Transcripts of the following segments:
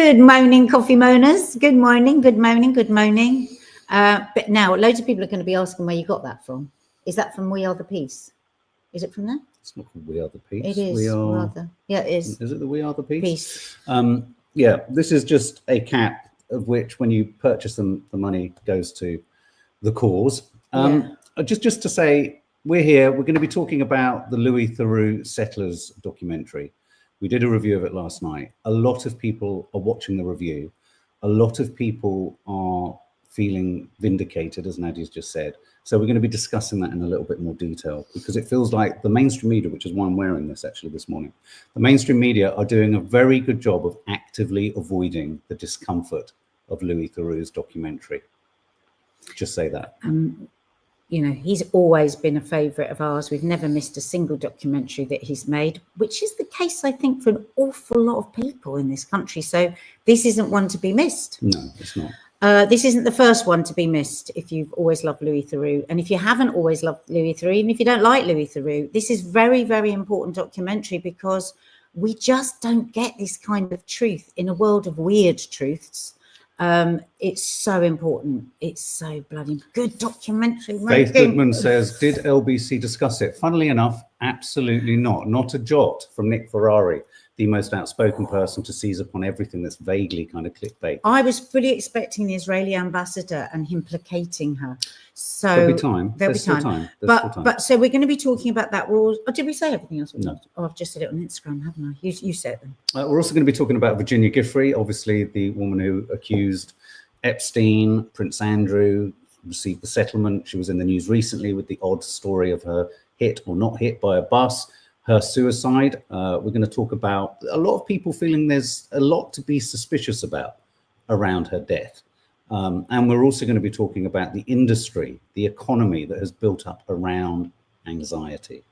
Good morning, coffee moaners. Good morning, good morning, good morning. But now, loads of people are going to be asking where you got that from. Is that from We Are the Peace? Is it from there? It's not called We Are the Peace. It is. We are. Rather. Yeah, it is. Is it the We Are the Peace? Peace. Yeah, this is just a cap of which, when you purchase them, the money goes to the cause. Just to say, we're here. We're going to be talking about the Louis Theroux Settlers documentary. We did a review of it last night. A lot of people are watching the review. A lot of people are feeling vindicated, as Nadia's just said. So we're going to be discussing that in a little bit more detail, because it feels like the mainstream media, which is why I'm wearing this actually this morning, the mainstream media are doing a very good job of actively avoiding the discomfort of Louis Theroux's documentary. Just say that. You know, he's always been a favourite of ours. We've never missed a single documentary that he's made, which is the case, I think, for an awful lot of people in this country. So this isn't one to be missed. No, it's not. This isn't the first one to be missed if you've always loved Louis Theroux. And if you haven't always loved Louis Theroux, even if you don't like Louis Theroux, this is very, very important documentary, because we just don't get this kind of truth in a world of weird truths. It's so important. It's so bloody good documentary. Faith Goodman says, did LBC discuss it? Funnily enough, absolutely not. Not a jot from Nick Ferrari, the most outspoken person to seize upon everything that's vaguely kind of clickbait. I was fully expecting the Israeli ambassador and him placating her. So there'll be time. There'll be time. But so we're going to be talking about that. Or did we say everything else? No. Oh, I've just said it on Instagram, haven't I? You said them. We're also going to be talking about Virginia Giuffre, obviously the woman who accused Epstein, Prince Andrew, received the settlement. She was in the news recently with the odd story of her hit or not hit by a bus. Her suicide. We're going to talk about a lot of people feeling there's a lot to be suspicious about around her death. And we're also going to be talking about the industry, the economy that has built up around anxiety.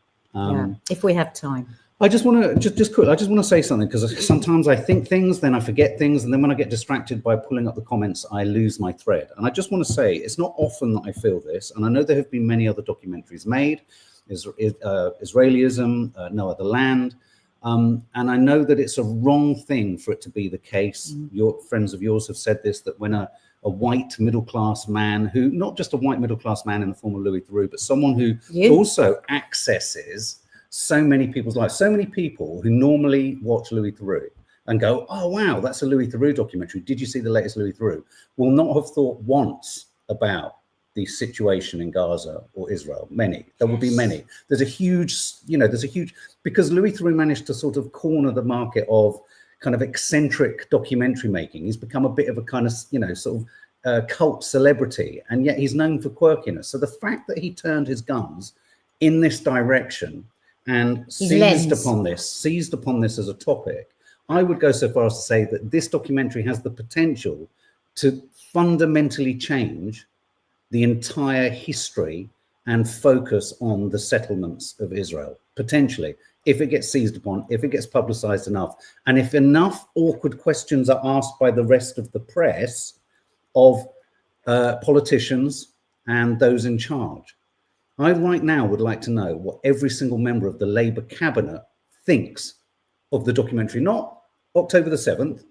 If we have time. I just want to just quickly. I just want to say something, because sometimes I think things, then I forget things, and then when I get distracted by pulling up the comments, I lose my thread. And I just want to say, it's not often that I feel this, and I know there have been many other documentaries made. Israelism, No Other Land. And I know that it's a wrong thing for it to be the case. Your friends of yours have said this, that when a white middle-class man, who, not just a white middle-class man in the form of Louis Theroux, but someone who also accesses so many people's lives, so many people who normally watch Louis Theroux and go, oh, wow, that's a Louis Theroux documentary. Did you see the latest Louis Theroux? Will not have thought once about the situation in Gaza or Israel. Many, there will be many. There's a huge, because Louis Theroux managed to sort of corner the market of kind of eccentric documentary making. He's become a bit of a kind of, sort of cult celebrity, and yet he's known for quirkiness. So the fact that he turned his guns in this direction and seized upon this as a topic, I would go so far as to say that this documentary has the potential to fundamentally change the entire history and focus on the settlements of Israel, potentially, if it gets seized upon, if it gets publicized enough, and if enough awkward questions are asked by the rest of the press of politicians and those in charge. I right now would like to know what every single member of the Labour cabinet thinks of the documentary, not October the 7th,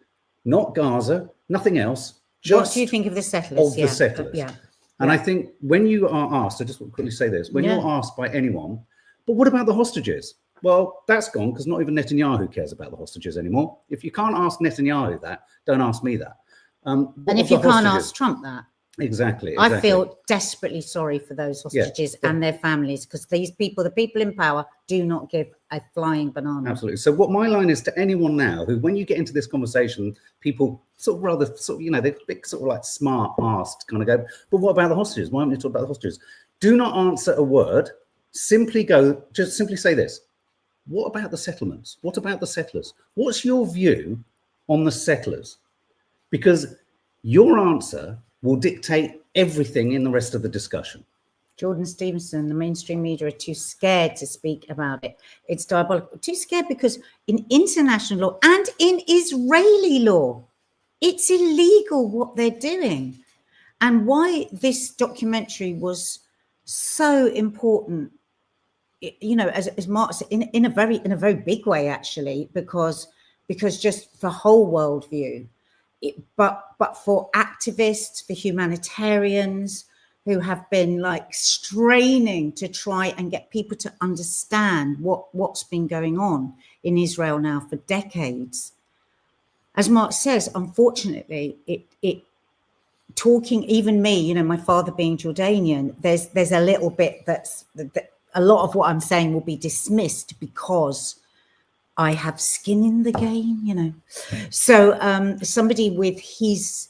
not Gaza, nothing else. Just what do you think of the settlers? The settlers. And I think when you are asked, I just want to quickly say this, when you're asked by anyone, but what about the hostages? Well, that's gone, because not even Netanyahu cares about the hostages anymore. If you can't ask Netanyahu that, don't ask me that. And if you can't ask Trump that. Exactly. I feel desperately sorry for those hostages and their families, because these people, the people in power, do not give a flying banana. Absolutely. So what my line is to anyone now who, when you get into this conversation, people sort of they're big, sort of like smart asked kind of go, but what about the hostages? Why haven't you talked about the hostages? Do not answer a word. Simply say this. What about the settlements? What about the settlers? What's your view on the settlers? Because your answer will dictate everything in the rest of the discussion. Jordan Stevenson, the mainstream media are too scared to speak about it. It's diabolical. Too scared because in international law and in Israeli law, it's illegal what they're doing. And why this documentary was so important, as Mark said, in a very big way, actually, because just for whole worldview. but for activists, for humanitarians who have been like straining to try and get people to understand what's been going on in Israel now for decades. As Mark says, unfortunately, it talking, even me, you know, my father being Jordanian, there's a little bit that a lot of what I'm saying will be dismissed because I have skin in the game, you know. So somebody with his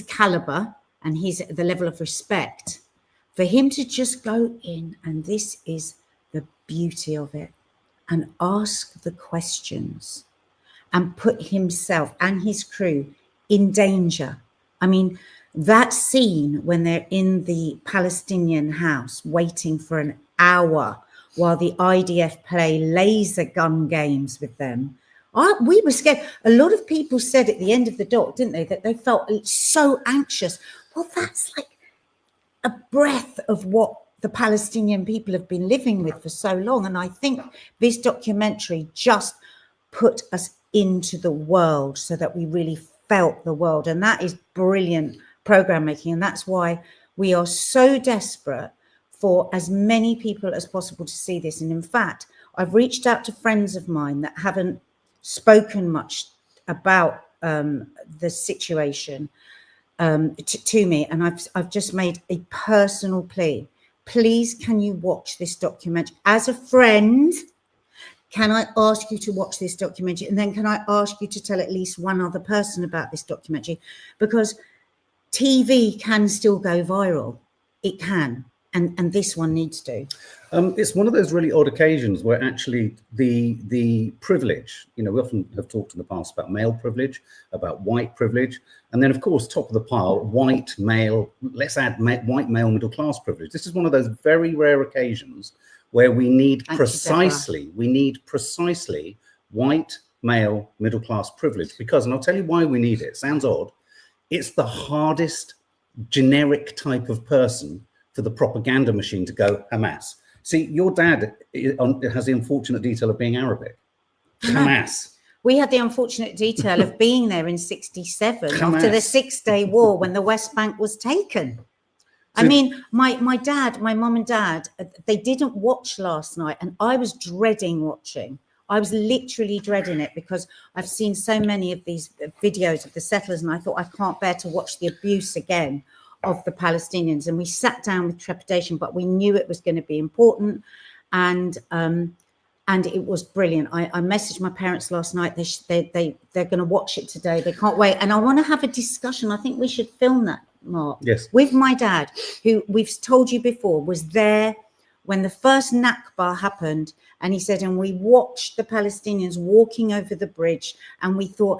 caliber and the level of respect, for him to just go in, and this is the beauty of it, and ask the questions and put himself and his crew in danger. I mean, that scene when they're in the Palestinian house waiting for an hour while the IDF play laser gun games with them, we were scared. A lot of people said at the end of the doc, didn't they, that they felt so anxious. Well, that's like a breath of what the Palestinian people have been living with for so long. And I think this documentary just put us into the world so that we really felt the world. And that is brilliant program making. And that's why we are so desperate for as many people as possible to see this. And in fact, I've reached out to friends of mine that haven't spoken much about the situation to me, and I've just made a personal plea. Please, can you watch this documentary? As a friend, can I ask you to watch this documentary? And then can I ask you to tell at least one other person about this documentary? Because TV can still go viral. It can. And this one needs to. It's one of those really odd occasions where actually the privilege, you know, we often have talked in the past about male privilege, about white privilege, and then of course, top of the pile, white male, let's add white male middle class privilege. This is one of those very rare occasions where we need precisely white male middle class privilege, because, and I'll tell you why we need it. It sounds odd. It's the hardest generic type of person for the propaganda machine to go Hamas. See, your dad has the unfortunate detail of being Arabic. Hamas. We had the unfortunate detail of being there in 1967 after the 6-day war when the West Bank was taken. So, I mean, my mum and dad, they didn't watch last night, and I was dreading watching. I was literally dreading it because I've seen so many of these videos of the settlers, and I thought I can't bear to watch the abuse again of the Palestinians. And we sat down with trepidation, but we knew it was going to be important, and it was brilliant. I messaged my parents last night. They're going to watch it today. They can't wait, and I want to have a discussion. I think we should film that, Mark. Yes. With my dad, who we've told you before was there when the first Nakba happened, and he said, and we watched the Palestinians walking over the bridge, and we thought,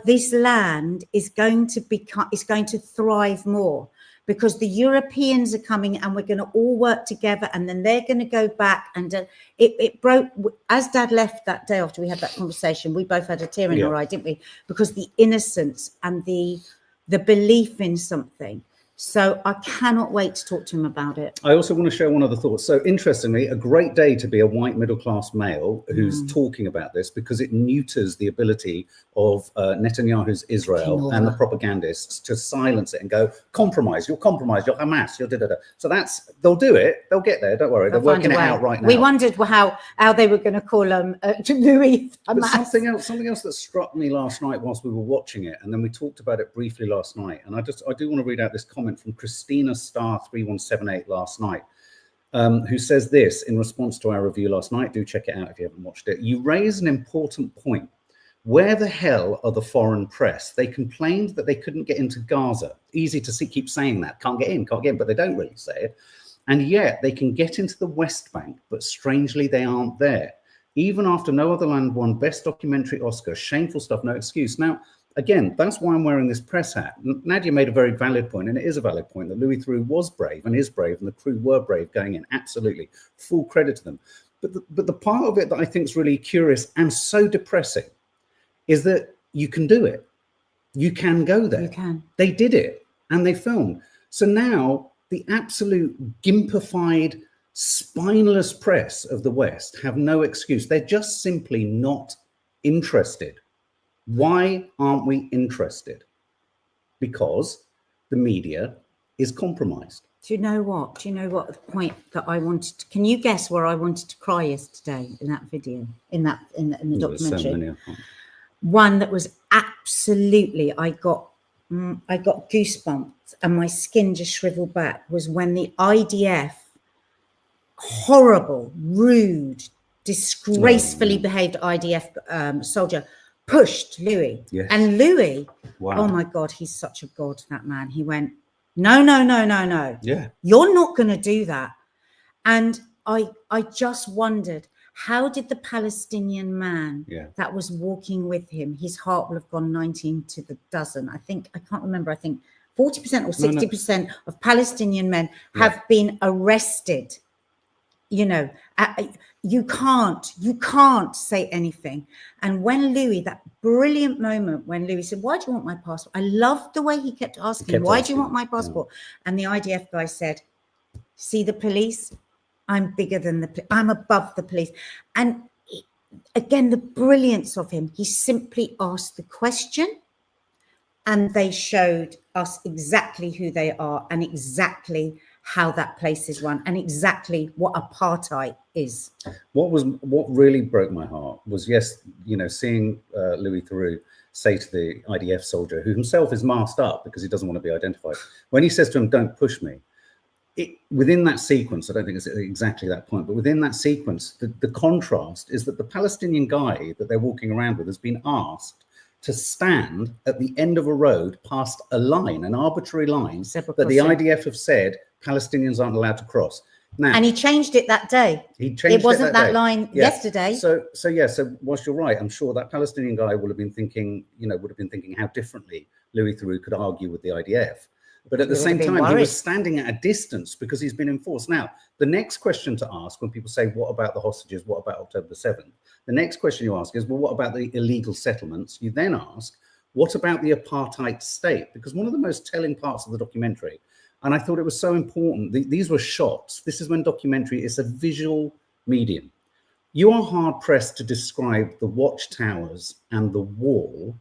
this land is going to thrive more because the Europeans are coming, and we're going to all work together, and then they're going to go back. And it broke as Dad left that day after we had that conversation. We both had a tear in our eye, didn't we? Because the innocence and the belief in something. So I cannot wait to talk to him about it. I also want to share one other thought. So interestingly, a great day to be a white middle-class male who's talking about this, because it neuters the ability of Netanyahu's Israel and the propagandists to silence it and go, compromise, you're Hamas, you're da-da-da. So they'll do it. They'll get there. Don't worry. They're working it out right now. We wondered how they were going to call Louis Hamas. But something else that struck me last night whilst we were watching it, and then we talked about it briefly last night, and I do want to read out this comment from Christina Star 3178 last night, who says this in response to our review last night. Do check it out if you haven't watched it. You raise an important point. Where the hell are the foreign press? They complained that they couldn't get into Gaza. Easy to keep saying that. Can't get in, but they don't really say it. And yet they can get into the West Bank, but strangely they aren't there. Even after No Other Land won Best Documentary Oscar. Shameful stuff, no excuse. Now, again, that's why I'm wearing this press hat. Nadia made a very valid point, and it is a valid point, that Louis Theroux was brave and is brave, and the crew were brave going in. Absolutely. Full credit to them. But the part of it that I think is really curious and so depressing is that you can do it. You can go there. You can. They did it, and they filmed. So now the absolute gimpified, spineless press of the West have no excuse. They're just simply not interested. Why aren't we interested? Because the media is compromised. Do you know what? Do you know what the point that I wanted to, can you guess where I wanted to cry yesterday in that video, in the documentary? So many, I can't. One that was absolutely, I got goosebumps and my skin just shriveled back, was when the IDF, horrible, rude, disgracefully behaved IDF soldier, pushed Louis. Yes. And Louis, Wow. oh my God, he's such a god, that man. He went, no, no, no, no, no. Yeah. You're not going to do that. And I just wondered, how did the Palestinian man that was walking with him, his heart will have gone 19 to the dozen. I think, I can't remember, I think 40% or 60% of Palestinian men have been arrested. You know, you can't say anything. And when Louis, that brilliant moment when Louis said, why do you want my passport? I loved the way he kept asking, why do you want my passport? And the IDF guy said, see the police? I'm bigger than I'm above the police. And again, the brilliance of him, he simply asked the question and they showed us exactly who they are and exactly how that place is run and exactly what apartheid is. What really broke my heart was, yes, you know, seeing Louis Theroux say to the IDF soldier, who himself is masked up because he doesn't want to be identified, when he says to him, don't push me, within that sequence, I don't think it's exactly that point, but within that sequence, the contrast is that the Palestinian guy that they're walking around with has been asked to stand at the end of a road past a line, an arbitrary line that the IDF have said Palestinians aren't allowed to cross. Now, and he changed it that day. It wasn't that line yesterday. So whilst you're right, I'm sure that Palestinian guy would have been thinking how differently Louis Theroux could argue with the IDF. But at the same time, he was standing at a distance because he's been enforced. Now, the next question to ask when people say, what about the hostages? What about October the 7th? The next question you ask is, well, what about the illegal settlements? You then ask, what about the apartheid state? Because one of the most telling parts of the documentary, and I thought it was so important, these were shots. This is when documentary is a visual medium. You are hard pressed to describe the watchtowers and the wall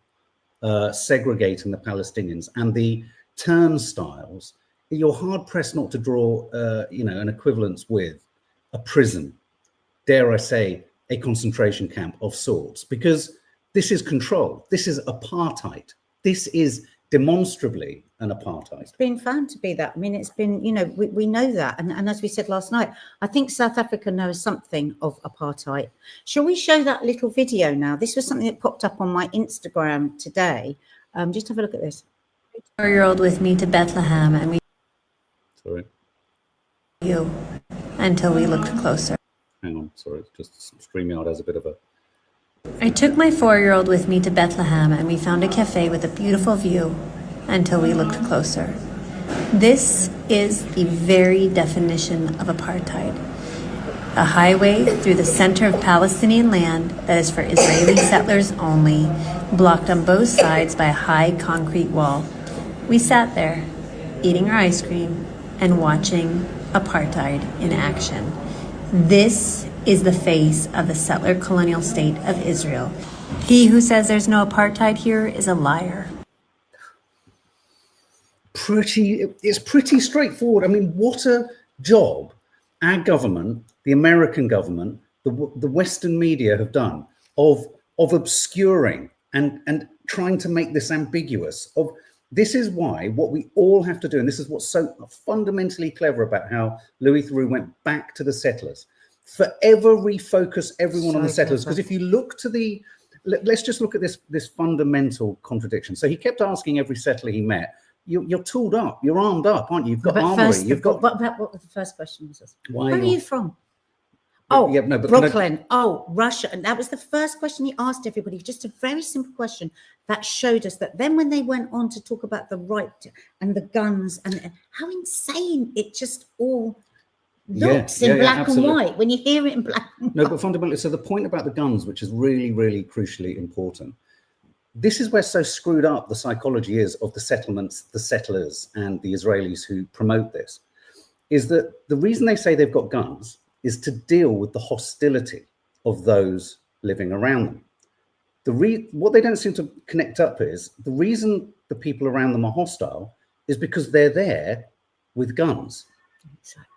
segregating the Palestinians and the turnstiles. You're hard pressed not to draw, an equivalence with a prison, dare I say, a concentration camp of sorts, because this is control. This is apartheid. This is demonstrably an apartheid. It's been found to be that. I mean, it's been, we know that. And as we said last night, I think South Africa knows something of apartheid. Shall we show that little video now? This was something that popped up on my Instagram today. Just have a look at this. 4-year-old with me to Bethlehem, and we until we looked closer. Hang on, sorry, just StreamYard has a bit of a... I took my 4-year-old with me to Bethlehem, and we found a cafe with a beautiful view until we looked closer. This is the very definition of apartheid. A highway through the center of Palestinian land that is for Israeli settlers only, blocked on both sides by a high concrete wall. We sat there, eating our ice cream and watching apartheid in action. This is the face of the settler colonial state of Israel. He who says there's no apartheid here is a liar. It's pretty straightforward. I mean, what a job our government, the American government, the Western media have done of obscuring and trying to make this ambiguous. This is why what we all have to do, and this is what's so fundamentally clever about how Louis Theroux went back to the settlers, forever refocus everyone on the settlers. Because if you look to let's just look at this fundamental contradiction. So he kept asking every settler he met, you're tooled up, you're armed up, aren't you? You've got armory. What was the first question? Where are you from? Brooklyn. Russia. And that was the first question he asked everybody. Just a very simple question that showed us that then when they went on to talk about the right and the guns and how insane it just all looks in black and white when you hear it in black and white. No, but fundamentally, so the point about the guns, which is really, really crucially important, this is where so screwed up the psychology is of the settlements, the settlers and the Israelis who promote this, is that the reason they say they've got guns is to deal with the hostility of those living around them. what they don't seem to connect up is the reason the people around them are hostile is because they're there with guns. Exactly.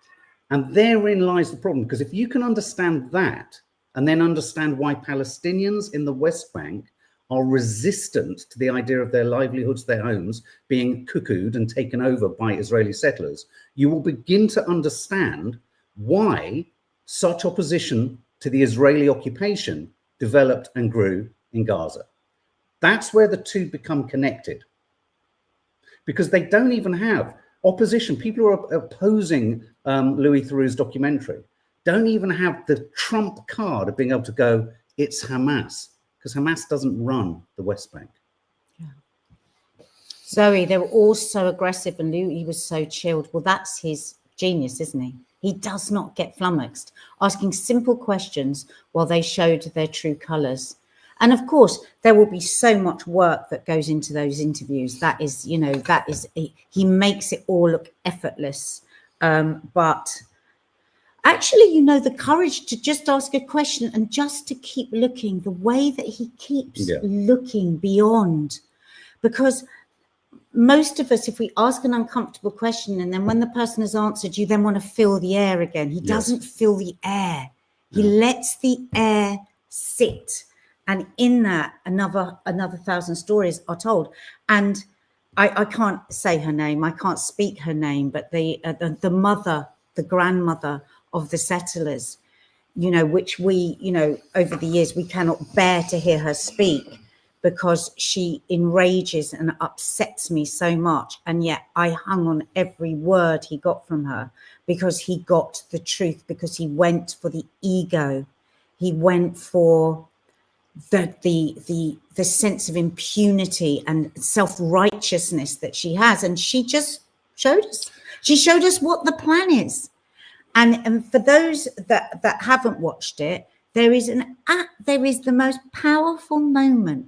And therein lies the problem, because if you can understand that and then understand why Palestinians in the West Bank are resistant to the idea of their livelihoods, their homes being cuckooed and taken over by Israeli settlers, you will begin to understand why such opposition to the Israeli occupation developed and grew in Gaza. That's where the two become connected, because they don't even have opposition. People who are opposing Louis Theroux's documentary don't even have the trump card of being able to go, it's Hamas, because Hamas doesn't run the West Bank. Yeah. Zoe, they were all so aggressive and Louis was so chilled. Well, that's his genius, isn't he? He does not get flummoxed, asking simple questions while they showed their true colours. And of course, there will be so much work that goes into those interviews. That is, you know, he makes it all look effortless. But actually, you know, the courage to just ask a question and just to keep looking, the way that he keeps looking beyond, because most of us, if we ask an uncomfortable question and then when the person has answered, you then want to fill the air again. He doesn't fill the air. He lets the air sit. And in that, another 1,000 stories are told. And I can't say her name. I can't speak her name. But the mother, the grandmother of the settlers, you know, which we, you know, over the years, we cannot bear to hear her speak because she enrages and upsets me so much. And yet I hung on every word he got from her because he got the truth, because he went for the ego. He went for the sense of impunity and self-righteousness that she has, and she just showed us what the plan is. And for those that haven't watched it, there is the most powerful moment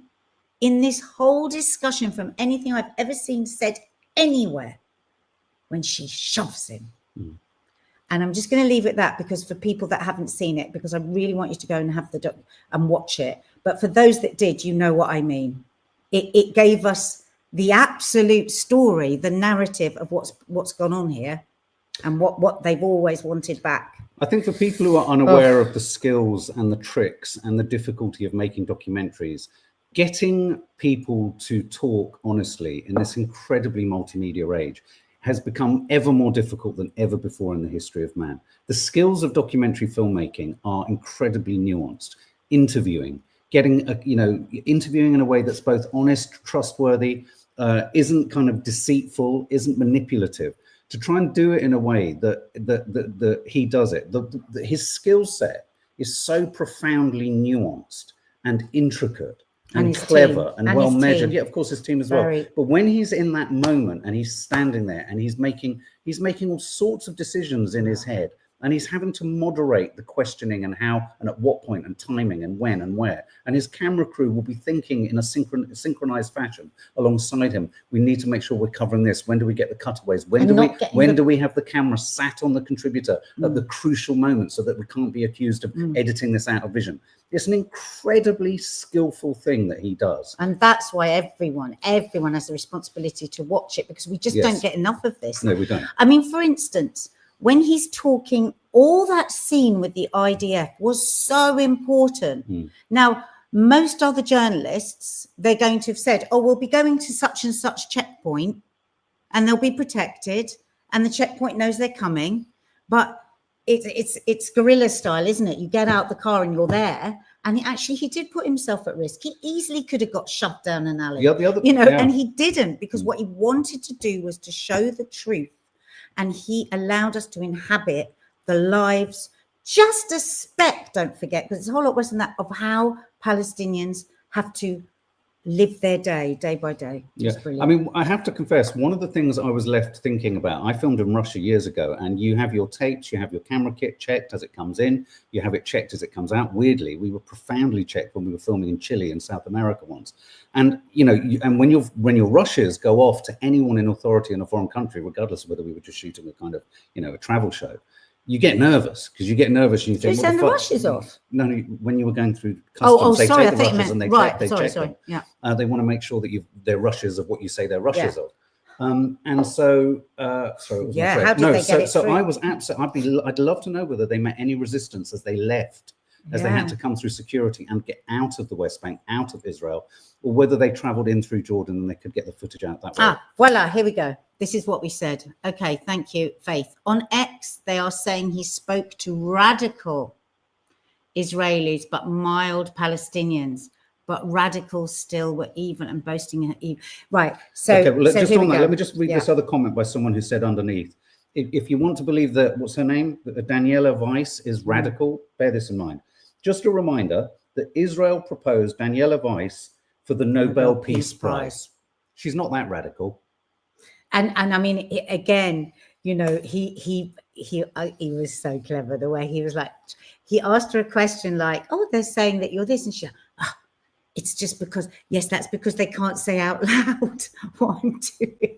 in this whole discussion from anything I've ever seen said anywhere, when she shoves him. And I'm just going to leave it at that, because for people that haven't seen it, because I really want you to go and have and watch it. But for those that did, you know what I mean. It gave us the absolute story, the narrative of what's gone on here, and what they've always wanted back. I think for people who are unaware of the skills and the tricks and the difficulty of making documentaries, getting people to talk honestly in this incredibly multimedia age has become ever more difficult than ever before in the history of man. The skills of documentary filmmaking are incredibly nuanced. Interviewing, interviewing in a way that's both honest, trustworthy, isn't kind of deceitful, isn't manipulative. To try and do it in a way that he does it, his skill set is so profoundly nuanced and intricate and clever and well measured. Yeah, of course, his team as well. But when he's in that moment and he's standing there and he's making all sorts of decisions in his head, and he's having to moderate the questioning and how and at what point and timing and when and where. And his camera crew will be thinking in a synchronized fashion alongside him. We need to make sure we're covering this. When do we get the cutaways? When do we have the camera sat on the contributor at the crucial moment so that we can't be accused of editing this out of vision? It's an incredibly skillful thing that he does. And that's why everyone has a responsibility to watch it, because we just don't get enough of this. No, we don't. I mean, for instance, when he's talking, all that scene with the IDF was so important. Now, most other journalists, they're going to have said, oh, we'll be going to such and such checkpoint and they'll be protected and the checkpoint knows they're coming. But it's guerrilla style, isn't it? You get out the car and you're there. And he did put himself at risk. He easily could have got shoved down an alley, and he didn't, because what he wanted to do was to show the truth. And he allowed us to inhabit the lives, just a speck, don't forget, because it's a whole lot worse than that, of how Palestinians have to live their day by day. Yeah, I mean, I have to confess, one of the things I was left thinking about, I filmed in Russia years ago, and you have your tapes, you have your camera kit checked as it comes in, you have it checked as it comes out. Weirdly, we were profoundly checked when we were filming in Chile and South America once. And, and when your rushes go off to anyone in authority in a foreign country, regardless of whether we were just shooting a kind of, a travel show, you get nervous because you get nervous and you think, you send the rushes off? No, when you were going through customs, they sorry, take I the think you rushes meant, and they check them. Yeah. They want to make sure that they're rushes of what you say they're rushes of. And so, sorry, how did they get it so through? I was absolutely, I'd love to know whether they met any resistance as they left, as they had to come through security and get out of the West Bank, out of Israel, or whether they traveled in through Jordan and they could get the footage out that way. Voila, here we go. This is what we said. Okay, thank you, Faith. On X, they are saying he spoke to radical Israelis, but mild Palestinians. But radicals still were evil and boasting. Right. So, okay, well, just on that, go. let me just read this other comment by someone who said underneath, if you want to believe that, what's her name? Daniela Weiss is radical, bear this in mind. Just a reminder that Israel proposed Daniela Weiss for the Nobel Peace Prize. She's not that radical. And I mean, again, you know, he was so clever the way he was like, he asked her a question like, oh, they're saying that you're this, and she, it's just because, yes, that's because they can't say out loud what I'm doing.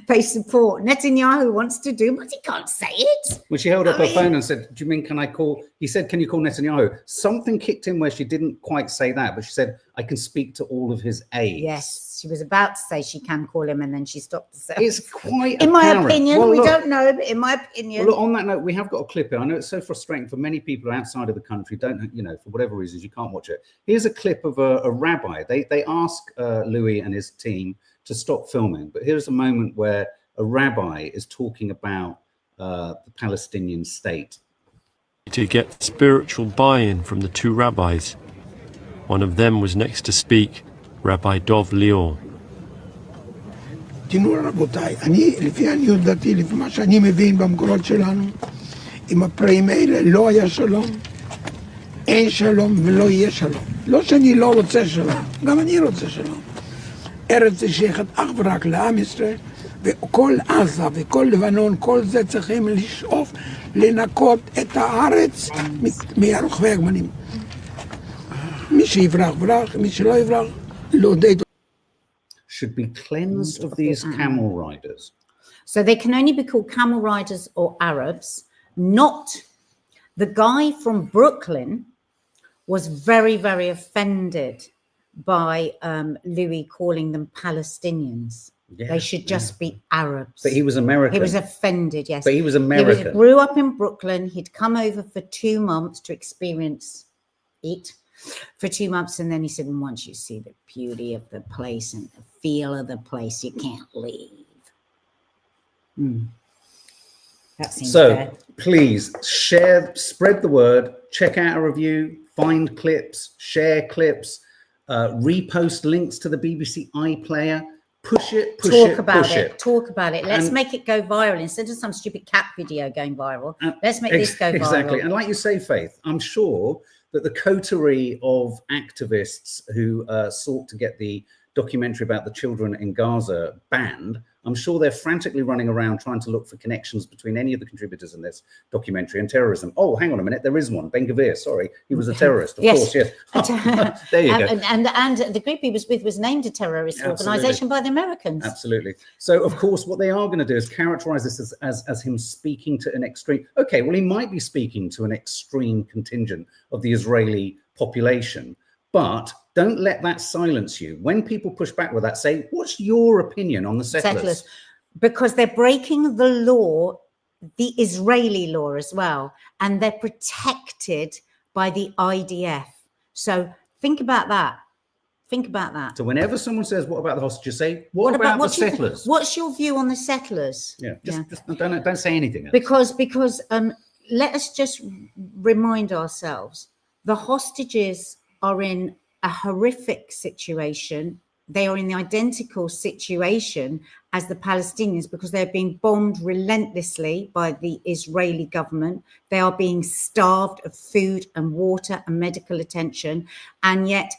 They support Netanyahu wants to do, but he can't say it. When she held up her phone and said, do you mean, can I call? He said, can you call Netanyahu? Something kicked in where she didn't quite say that, but she said, I can speak to all of his aides. Yes, she was about to say she can call him, and then she stopped to say, it's quite in apparent. my opinion, well, we look, don't know, but in my opinion. Well, look, on that note, we have got a clip here. I know it's so frustrating for many people outside of the country, don't, you know, for whatever reasons, you can't watch it. Here's a clip of a rabbi. They ask Louis and his team to stop filming, but here's a moment where a rabbi is talking about the Palestinian state. To get spiritual buy-in from the two rabbis. One of them was next to speak, Rabbi Dov Lior. תראו רבותיי, לפי עניות דעתי, לפי מה שאני מבין במקורות שלנו, עם הפראים האלה לא היה שלום, אין שלום ולא יהיה שלום. לא שאני לא רוצה שלום, גם אני רוצה שלום. ארץ שייכת אך ורק לעם ישראל, וכל עזה וכל לבנון, כל זה צריכים לשאוף לנקות את הארץ מרוכבי הגמלים. מי שיברח ברח, מי שלא יברח, לעודד. Should be cleansed of these camel riders. So they can only be called camel riders or Arabs. Not the guy from Brooklyn was very, very offended by Louis calling them Palestinians. Yeah, they should just be Arabs. But he was American. He was offended, yes. But he was American. He grew up in Brooklyn. He'd come over for 2 months to experience it for 2 months. And then he said, once you see the beauty of the place and the feel of the place, you can't leave. That seems fair. Please share, spread the word, check out a review, find clips, share clips, repost links to the BBC iPlayer. Push it, push Talk it, about push it. it. Talk about it. Let's make it go viral instead of some stupid cat video going viral. Let's make this go viral. Exactly. And like you say, Faith, I'm sure that the coterie of activists who sought to get the documentary about the children in Gaza banned, I'm sure they're frantically running around trying to look for connections between any of the contributors in this documentary and terrorism. Oh, hang on a minute, there is one. Ben Gvir, sorry, he was a terrorist, of course, yes. There you go. And the group he was with was named a terrorist organization by the Americans. Absolutely. So, of course, what they are going to do is characterize this as him speaking to an extreme. Okay, well, he might be speaking to an extreme contingent of the Israeli population, but don't let that silence you. When people push back with that, say, what's your opinion on the settlers? Because they're breaking the law, the Israeli law as well, and they're protected by the IDF. So think about that. Think about that. So whenever someone says, what about the hostages, say, what about the settlers? What's your view on the settlers? Yeah, just don't say anything else. Because let us just remind ourselves, the hostages are in a horrific situation. They are in the identical situation as the Palestinians because they're being bombed relentlessly by the Israeli government. They are being starved of food and water and medical attention. And yet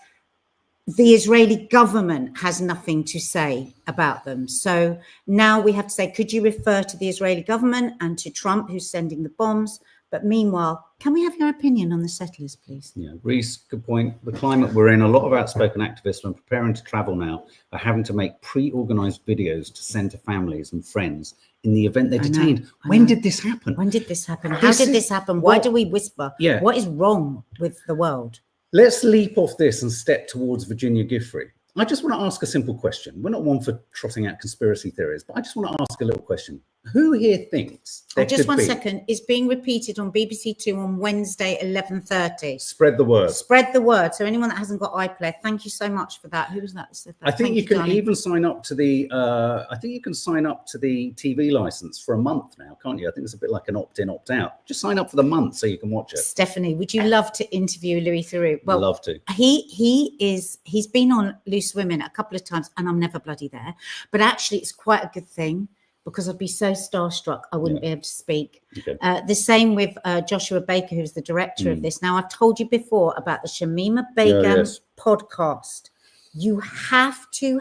the Israeli government has nothing to say about them. So now we have to say, could you refer to the Israeli government and to Trump, who's sending the bombs? But meanwhile, can we have your opinion on the settlers, please? Yeah, Reese, good point. The climate we're in, a lot of outspoken activists, when preparing to travel now, are having to make pre-organized videos to send to families and friends in the event they're detained. When did this happen? When did this happen? How did this happen? Why do we whisper? Yeah. What is wrong with the world? Let's leap off this and step towards Virginia Giuffre. I just want to ask a simple question. We're not one for trotting out conspiracy theories, but I just want to ask a little question. Who here thinks there Just could one be... second. It's being repeated on BBC Two on Wednesday, 11:30. Spread the word. Spread the word. So anyone that hasn't got iPlayer, thank you so much for that. Who was that? I think you can even sign up to the. I think you can sign up to the TV license for a month now, can't you? I think it's a bit like an opt-in, opt-out. Just sign up for the month so you can watch it. Stephanie, would you love to interview Louis Theroux? Well, love to. He's been on Loose Women a couple of times, and I'm never bloody there. But actually, it's quite a good thing, because I'd be so starstruck I wouldn't be able to speak. Okay. The same with Joshua Baker, who's the director of this. Now, I've told you before about the Shamima Begum podcast. You have to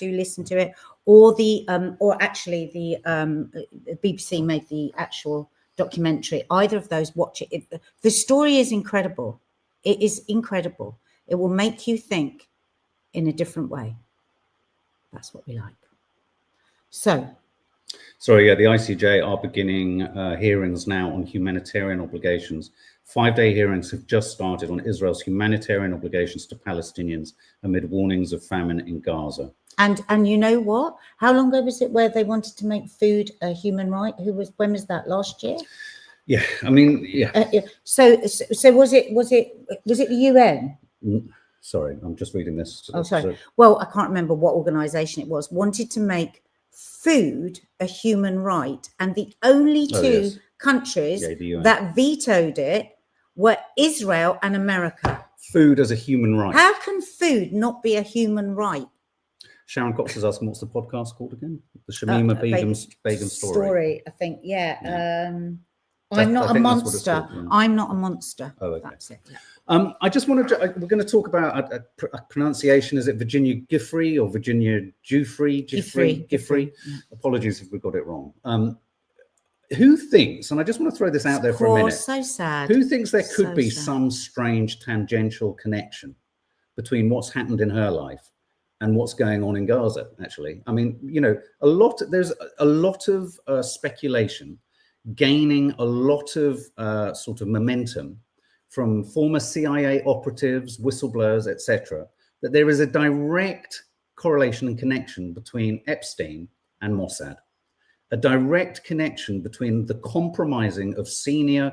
listen to it, or the BBC made the actual documentary. Either of those, watch it. The story is incredible. It is incredible. It will make you think in a different way. That's what we like. So, sorry, the ICJ are beginning hearings now on humanitarian obligations. 5-day hearings have just started on Israel's humanitarian obligations to Palestinians amid warnings of famine in Gaza. And you know what? How long ago was it where they wanted to make food a human right? When was that? Last year? Yeah, I mean, So was it the UN? Sorry, I'm just reading this. Oh, sorry. Well, I can't remember what organisation it was. Wanted to make food a human right, and the only two countries that vetoed it were Israel and America. Food as a human right. How can food not be a human right? Sharon Cox is asking, what's the podcast called again? The Shamima Begum story. I think. I'm not a monster. I'm not a monster. Oh, okay. That's it. Yeah. I just wanted to, we're going to talk about a pronunciation. Is it Virginia Giuffre or Virginia Giuffre? Giuffre. Yeah. Apologies if we got it wrong. Who thinks, and I just want to throw this out there for a minute. So sad. Who thinks there could be some strange tangential connection between what's happened in her life and what's going on in Gaza, actually? I mean, there's a lot of speculation gaining a lot of sort of momentum from former CIA operatives, whistleblowers, etc., that there is a direct correlation and connection between Epstein and Mossad, a direct connection between the compromising of senior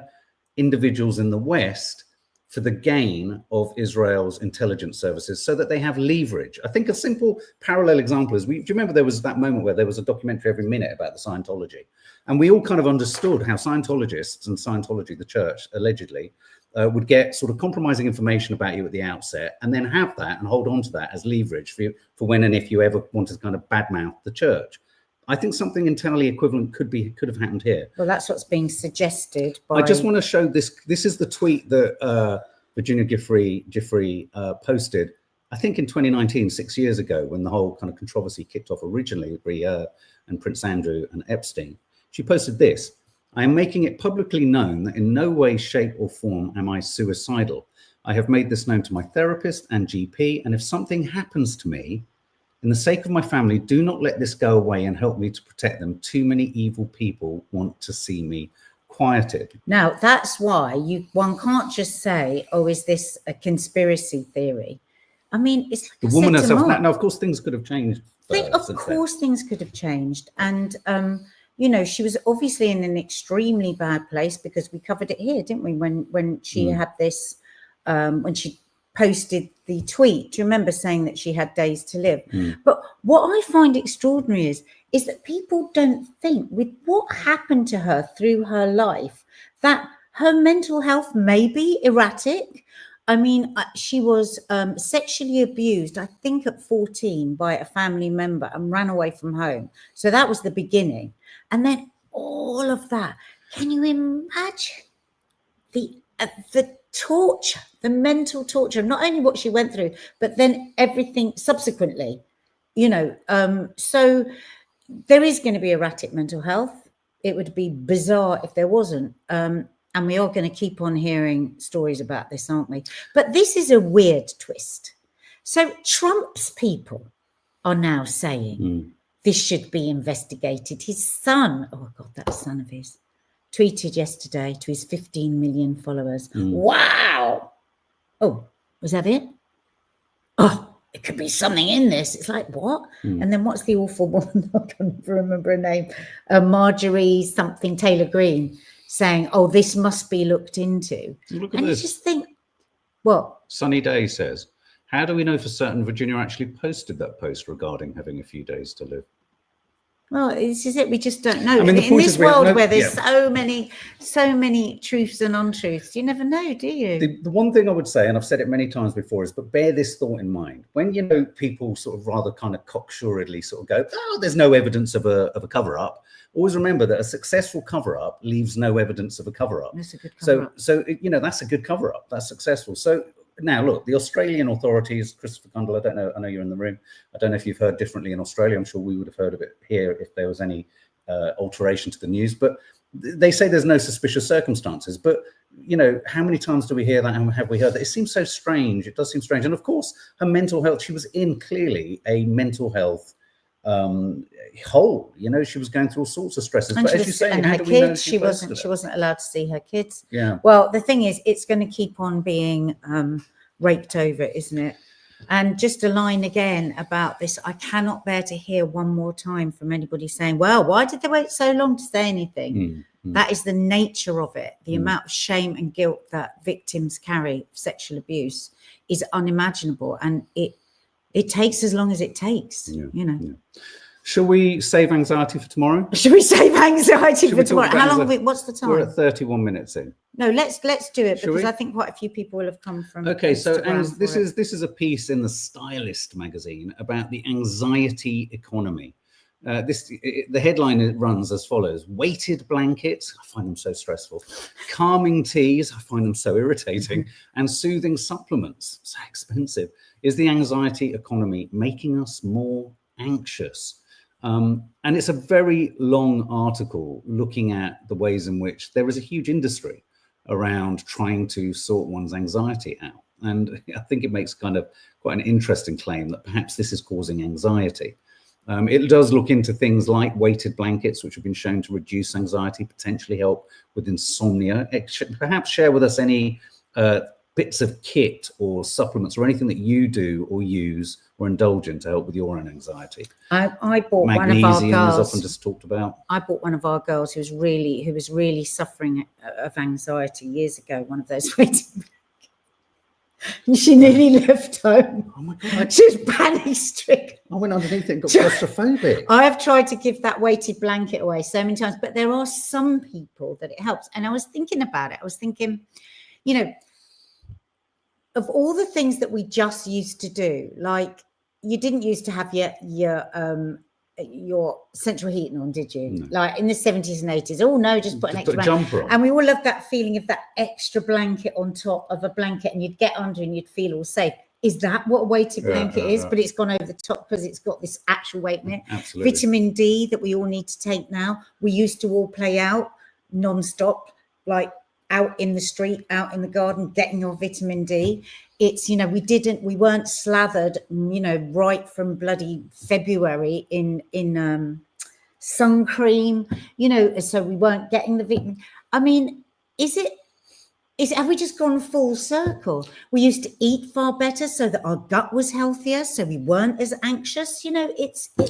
individuals in the West for the gain of Israel's intelligence services so that they have leverage. I think a simple parallel example is, do you remember there was that moment where there was a documentary every minute about the Scientology? And we all kind of understood how Scientologists and Scientology, the church, allegedly, would get sort of compromising information about you at the outset and then have that and hold on to that as leverage for when and if you ever want to kind of badmouth the church. I think something entirely equivalent could have happened here. Well, that's what's being suggested by... I just want to show this. This is the tweet that Virginia Giuffre posted, I think in 2019, 6 years ago, when the whole kind of controversy kicked off originally with Briere and Prince Andrew and Epstein. She posted this: I am making it publicly known that in no way, shape or form am I suicidal. I have made this known to my therapist and GP, and if something happens to me, in the sake of my family, do not let this go away and help me to protect them. Too many evil people want to see me quieted. Now, that's why one can't just say, oh, is this a conspiracy theory? I mean, it's like the woman herself. Now, of course, things could have changed. Things could have changed. And, she was obviously in an extremely bad place, because we covered it here, didn't we? When she had this, when she posted the tweet, do you remember saying that she had days to live? But what I find extraordinary is that people don't think, with what happened to her through her life, that her mental health may be erratic. I mean, she was sexually abused, I think at 14, by a family member and ran away from home. So that was the beginning. And then all of that. Can you imagine the torture, the mental torture, not only what she went through, but then everything subsequently, so there is going to be erratic mental health. it would be bizarre if there wasn't. And we are going to keep on hearing stories about this, aren't we? But this is a weird twist. So Trump's people are now saying this should be investigated. His son, oh God, that son of his, tweeted yesterday to his 15 million followers. Wow. Oh, was that it? Oh, it could be something in this. It's like, what? And then what's the awful woman? I can't remember her name. Marjorie something Taylor Greene saying, oh, this must be looked into. Look at and this. You just think, what? Sunny Day says, how do we know for certain Virginia actually posted that post regarding having a few days to live? Well, this is it. We just don't know. I mean, the in point this is we have world no- where there's yeah. so many truths and untruths, you never know, do you? The one thing I would say, and I've said it many times before, is but bear this thought in mind. When, you know, people sort of rather kind of cocksuredly sort of go, oh, there's no evidence of a cover-up. Always remember that a successful cover-up leaves no evidence of a cover-up. That's a good cover-up. So, you know, that's a good cover-up. That's successful. So now, look, the Australian authorities, Christopher Cundall, I know you're in the room. I don't know if you've heard differently in Australia. I'm sure we would have heard of it here if there was any alteration to the news. But they say there's no suspicious circumstances. But, you know, how many times do we hear that and have we heard that? It seems so strange. It does seem strange. And, of course, her mental health, she was in clearly a mental health hole. You know, she was going through all sorts of stresses. And but as you say, and how her do we know kids, she wasn't allowed to see her kids. Yeah. Well, the thing is, it's going to keep on being raked over, isn't it? And just a line again about this, I cannot bear to hear one more time from anybody saying, well, why did they wait so long to say anything? That is the nature of it. The amount of shame and guilt that victims carry of sexual abuse is unimaginable. And it takes as long as it takes, you know. Yeah. Shall we save anxiety for tomorrow? Should we save anxiety for tomorrow? How long? What's the time? We're at 31 minutes in. No, let's do it Shall because we? I think quite a few people will have come from. Okay, so Instagram this for it. is a piece in the Stylist magazine about the anxiety economy. The headline runs as follows: weighted blankets, I find them so stressful, calming teas, I find them so irritating, and soothing supplements, so expensive. Is the anxiety economy making us more anxious? And it's a very long article looking at the ways in which there is a huge industry around trying to sort one's anxiety out. And I think it makes kind of quite an interesting claim that perhaps this is causing anxiety. It does look into things like weighted blankets, which have been shown to reduce anxiety, potentially help with insomnia. Perhaps share with us any bits of kit or supplements or anything that you do or use or indulge in to help with your own anxiety. I bought Magnesium one of our girls. is often just talked about. I bought one of our girls who was really suffering of anxiety years ago. One of those waiting. She nearly left home. Oh my God. She was panic stricken. I went underneath it and got claustrophobic. I have tried to give that weighted blanket away so many times, but there are some people that it helps. And I was thinking about it. I was thinking, you know, of all the things that we just used to do, like you didn't used to have your central heating on, did you? No. Like in the 70s and 80s. Oh no, just put an extra jumper on. And we all love that feeling of that extra blanket on top of a blanket, and you'd get under and you'd feel all safe. Is that what a weighted blanket is? But it's gone over the top because it's got this actual weight in it. Absolutely. Vitamin D that we all need to take now. We used to all play out non-stop, like out in the street, out in the garden, getting your vitamin D. It's, you know, we weren't slathered, you know, right from bloody February in sun cream, you know, so we weren't getting the vitamin. I mean, have we just gone full circle? We used to eat far better so that our gut was healthier, so we weren't as anxious. You know,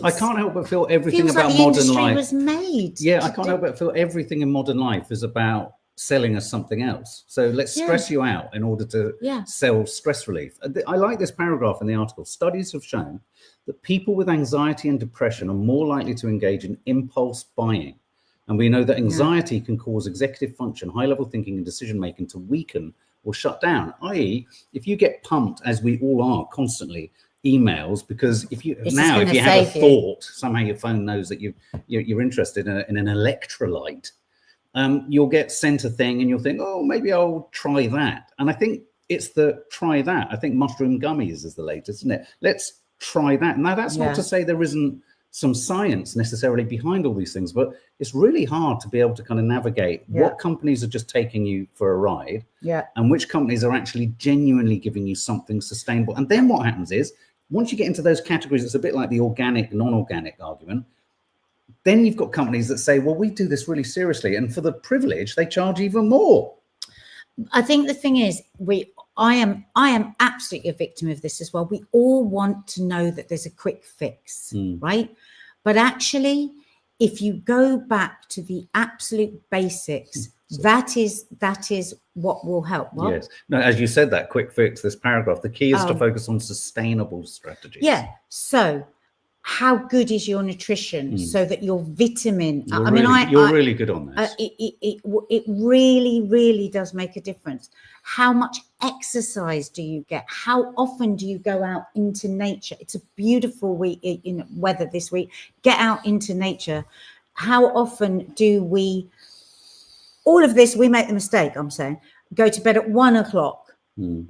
I can't help but feel everything feels about like the modern industry life was made. Yeah, I can't help but feel everything in modern life is about selling us something else. So let's stress you out in order to sell stress relief. I like this paragraph in the article. Studies have shown that people with anxiety and depression are more likely to engage in impulse buying. And we know that anxiety can cause executive function, high-level thinking and decision-making to weaken or shut down, i.e. if you get pumped, as we all are constantly, emails, because if you have a thought, somehow your phone knows that you're interested in an electrolyte, you'll get sent a thing and you'll think, oh, maybe I'll try that. And I think it's the try that. I think mushroom gummies is the latest, isn't it? Let's try that. Now, that's not to say there isn't some science necessarily behind all these things, but it's really hard to be able to kind of navigate what companies are just taking you for a ride, and which companies are actually genuinely giving you something sustainable. And then what happens is, once you get into those categories, it's a bit like the organic, non-organic argument. Then you've got companies that say, well, we do this really seriously, and for the privilege, they charge even more. I think the thing is, I am absolutely a victim of this as well. We all want to know that there's a quick fix, right? But actually, if you go back to the absolute basics, that is what will help. What? Yes. No, as you said, that quick fix, this paragraph, the key is to focus on sustainable strategies. Yeah. So how good is your nutrition so that your vitamin, you're really good on this. It really, really does make a difference. How much exercise do you get? How often do you go out into nature? It's a beautiful week in weather this week. Get out into nature. How often do we, all of this, we make the mistake, I'm saying, go to bed at 1 o'clock.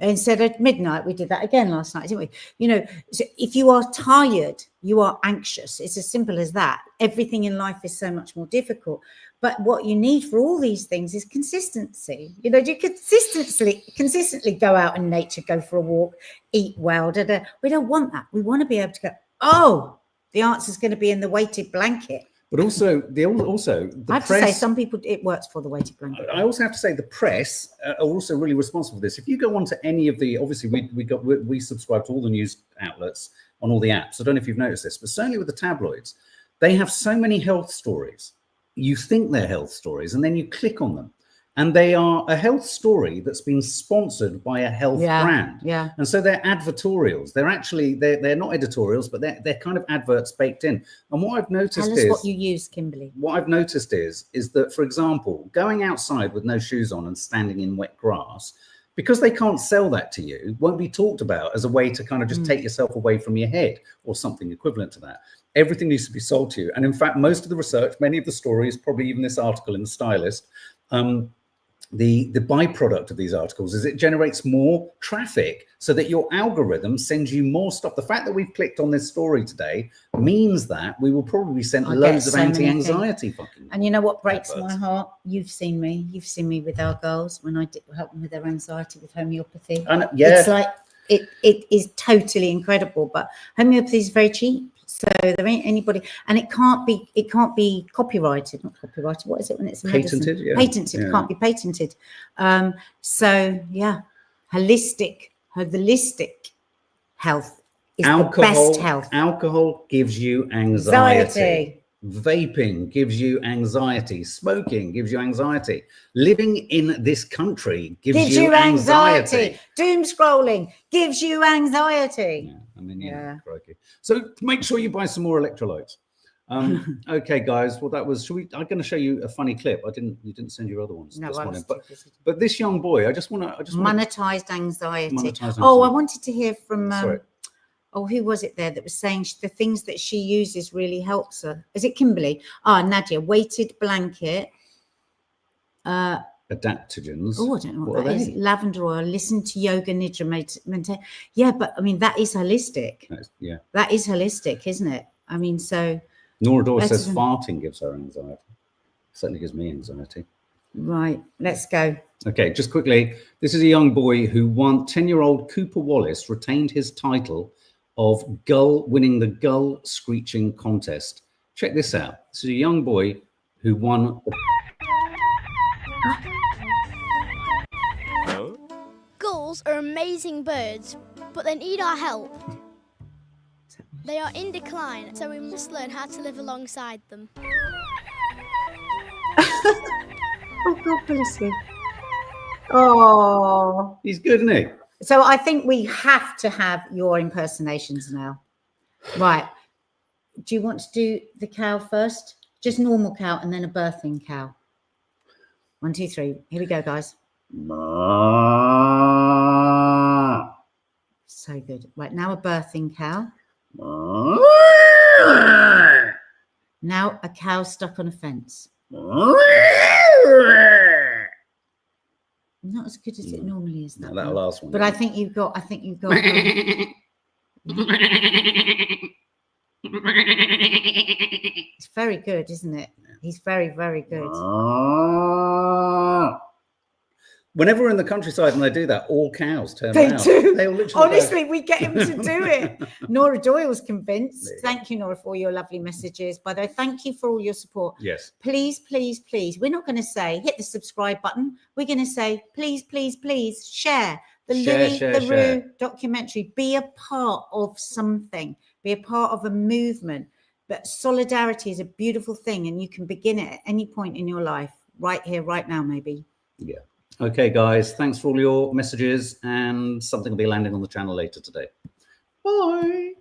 Instead of midnight. We did that again last night, didn't we? You know, so if you are tired, you are anxious. It's as simple as that. Everything in life is so much more difficult. But what you need for all these things is consistency. You know, you consistently go out in nature, go for a walk, eat well. We don't want that. We want to be able to go, oh, the answer's going to be in the weighted blanket. But also, I have to say, some people, it works for the weighted blanket. I also have to say the press are also really responsible for this. If you go on to any of the, obviously we subscribe to all the news outlets on all the apps. I don't know if you've noticed this, but certainly with the tabloids, they have so many health stories. You think they're health stories, and then you click on them, and they are a health story that's been sponsored by a health brand. Yeah. And so they're advertorials. They're actually, they're not editorials, but they're kind of adverts baked in. And what I've noticed Tell us what you use, Kimberly. What I've noticed is that, for example, going outside with no shoes on and standing in wet grass, because they can't sell that to you, won't be talked about as a way to kind of just take yourself away from your head or something equivalent to that. Everything needs to be sold to you. And in fact, most of the research, many of the stories, probably even this article in The Stylist, the byproduct of these articles is it generates more traffic so that your algorithm sends you more stuff. The fact that we've clicked on this story today means that we will probably be sent loads of anti-anxiety fucking. And you know what breaks my heart? You've seen me with our girls when I help them with their anxiety with homeopathy. It's like it is totally incredible, but homeopathy is very cheap. So there ain't anybody, and it can't be copyrighted, not copyrighted. What is it when it's patented? Yeah. Patented. Yeah. Can't be patented. So yeah, holistic health is the best health. Alcohol gives you anxiety. Vaping gives you anxiety. Smoking gives you anxiety. Living in this country gives you anxiety. Doom scrolling gives you anxiety. Yeah, I mean, crikey. So make sure you buy some more electrolytes. Okay, guys. Well, that was. I'm going to show you a funny clip. You didn't send your other ones this morning, but this young boy. I just want to. Monetized anxiety. Oh, I wanted to hear from. Oh, who was it there that was saying the things that she uses really helps her? Is it Kimberly? Nadia, weighted blanket. Adaptogens. Oh, I don't know what that is. Lavender oil. Listen to yoga nidra meditate. Yeah, but I mean that is holistic. That is holistic, isn't it? I mean, so. Nora Dawes says farting gives her anxiety. Certainly gives me anxiety. Right, let's go. Okay, just quickly. This is a young boy who won. 10-year-old Cooper Wallace retained his title of winning the gull screeching contest. Check this out. This is a young boy who won. Gulls are amazing birds, but they need our help. They are in decline, so we must learn how to live alongside them. Oh, God bless you. Oh. He's good, isn't he? So I think we have to have your impersonations now. Right. Do you want to do the cow first? Just normal cow and then a birthing cow. 1, 2, 3. Here we go, guys. So good. Right, now a birthing cow. Now a cow stuck on a fence. Not as good as it normally is. That last one. But I think you've got. It's very good, isn't it? He's very, very good. Whenever we're in the countryside and they do that, all cows turn They around. do. They all literally Honestly, we get him to do it. Nora Doyle's convinced. There you Thank you, Nora, for all your lovely messages. By the way, thank you for all your support. Yes. Please, please, please. We're not going to say hit the subscribe button. We're going to say please, please, please share the Lily Theroux documentary. Be a part of something. Be a part of a movement. But solidarity is a beautiful thing, and you can begin it at any point in your life, right here, right now, maybe. Yeah. Okay, guys. Thanks for all your messages, and something will be landing on the channel later today. Bye.